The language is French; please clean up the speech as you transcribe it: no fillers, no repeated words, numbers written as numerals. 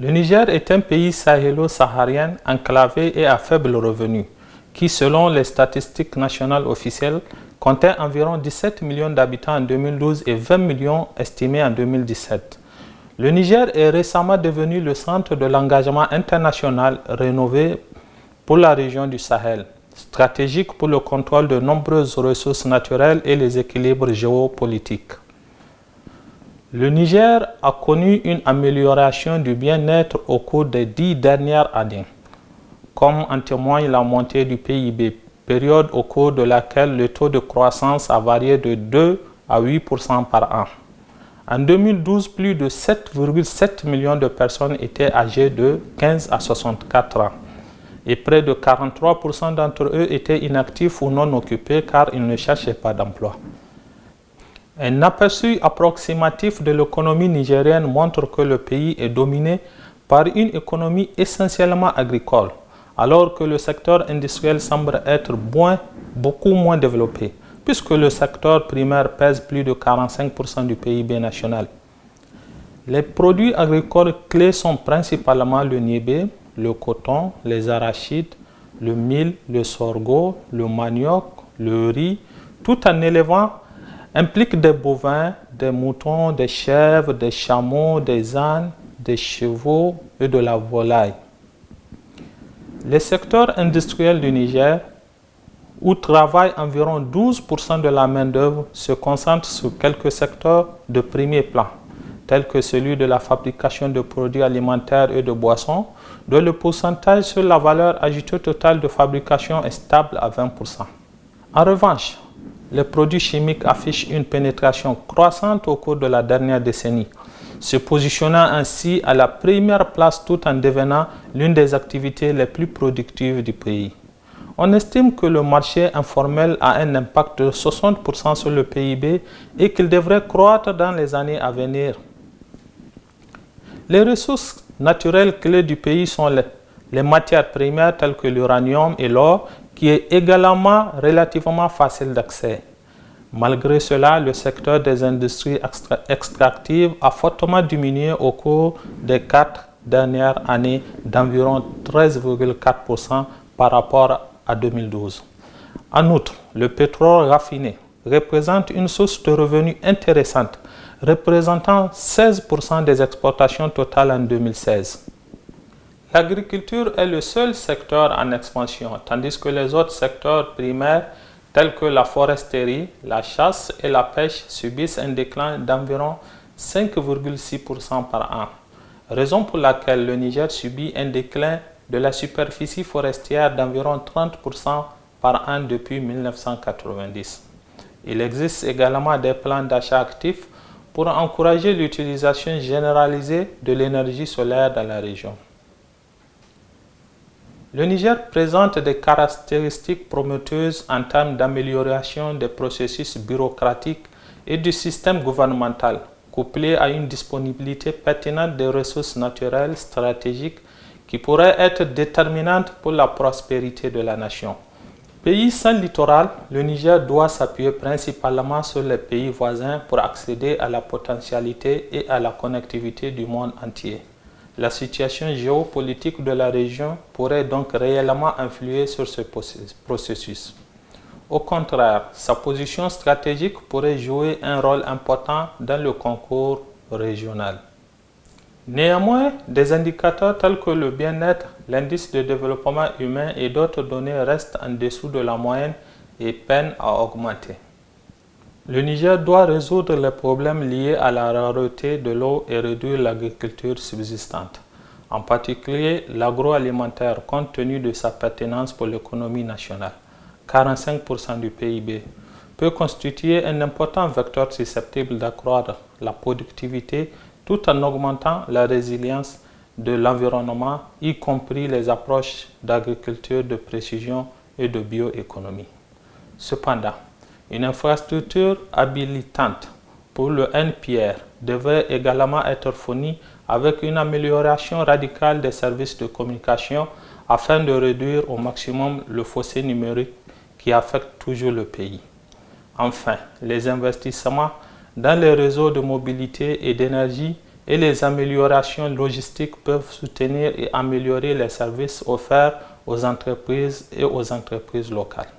Le Niger est un pays sahélo-saharien enclavé et à faible revenu, qui, selon les statistiques nationales officielles, comptait environ 17 millions d'habitants en 2012 et 20 millions estimés en 2017. Le Niger est récemment devenu le centre de l'engagement international rénové pour la région du Sahel, stratégique pour le contrôle de nombreuses ressources naturelles et les équilibres géopolitiques. Le Niger a connu une amélioration du bien-être au cours des 10 dernières années, comme en témoigne la montée du PIB, période au cours de laquelle le taux de croissance a varié de 2 à 8% par an. En 2012, plus de 7,7 millions de personnes étaient âgées de 15 à 64 ans et près de 43% d'entre eux étaient inactifs ou non occupés car ils ne cherchaient pas d'emploi. Un aperçu approximatif de l'économie nigérienne montre que le pays est dominé par une économie essentiellement agricole, alors que le secteur industriel semble être beaucoup moins développé, puisque le secteur primaire pèse plus de 45% du PIB national. Les produits agricoles clés sont principalement le niébé, le coton, les arachides, le mil, le sorgho, le manioc, le riz, tout en élevant implique des bovins, des moutons, des chèvres, des chameaux, des ânes, des chevaux et de la volaille. Les secteurs industriels du Niger, où travaille environ 12% de la main-d'œuvre, se concentrent sur quelques secteurs de premier plan, tels que celui de la fabrication de produits alimentaires et de boissons, dont le pourcentage sur la valeur ajoutée totale de fabrication est stable à 20%. En revanche, les produits chimiques affichent une pénétration croissante au cours de la dernière décennie, se positionnant ainsi à la première place tout en devenant l'une des activités les plus productives du pays. On estime que le marché informel a un impact de 60% sur le PIB et qu'il devrait croître dans les années à venir. Les ressources naturelles clés du pays sont les matières premières telles que l'uranium et l'or, qui est également relativement facile d'accès. Malgré cela, le secteur des industries extractives a fortement diminué au cours des 4 dernières années d'environ 13,4% par rapport à 2012. En outre, le pétrole raffiné représente une source de revenus intéressante, représentant 16% des exportations totales en 2016. L'agriculture est le seul secteur en expansion, tandis que les autres secteurs primaires tels que la foresterie, la chasse et la pêche subissent un déclin d'environ 5,6% par an, raison pour laquelle le Niger subit un déclin de la superficie forestière d'environ 30% par an depuis 1990. Il existe également des plans d'achat actifs pour encourager l'utilisation généralisée de l'énergie solaire dans la région. Le Niger présente des caractéristiques prometteuses en termes d'amélioration des processus bureaucratiques et du système gouvernemental, couplées à une disponibilité pertinente des ressources naturelles stratégiques qui pourraient être déterminantes pour la prospérité de la nation. Pays sans littoral, le Niger doit s'appuyer principalement sur les pays voisins pour accéder à la potentialité et à la connectivité du monde entier. La situation géopolitique de la région pourrait donc réellement influer sur ce processus. Au contraire, sa position stratégique pourrait jouer un rôle important dans le concours régional. Néanmoins, des indicateurs tels que le bien-être, l'indice de développement humain et d'autres données restent en dessous de la moyenne et peinent à augmenter. Le Niger doit résoudre les problèmes liés à la rareté de l'eau et réduire l'agriculture subsistante, en particulier l'agroalimentaire compte tenu de sa pertinence pour l'économie nationale. 45% du PIB peut constituer un important vecteur susceptible d'accroître la productivité tout en augmentant la résilience de l'environnement, y compris les approches d'agriculture de précision et de bioéconomie. Cependant, une infrastructure habilitante pour le NPR devrait également être fournie avec une amélioration radicale des services de communication afin de réduire au maximum le fossé numérique qui affecte toujours le pays. Enfin, les investissements dans les réseaux de mobilité et d'énergie et les améliorations logistiques peuvent soutenir et améliorer les services offerts aux entreprises et aux entreprises locales.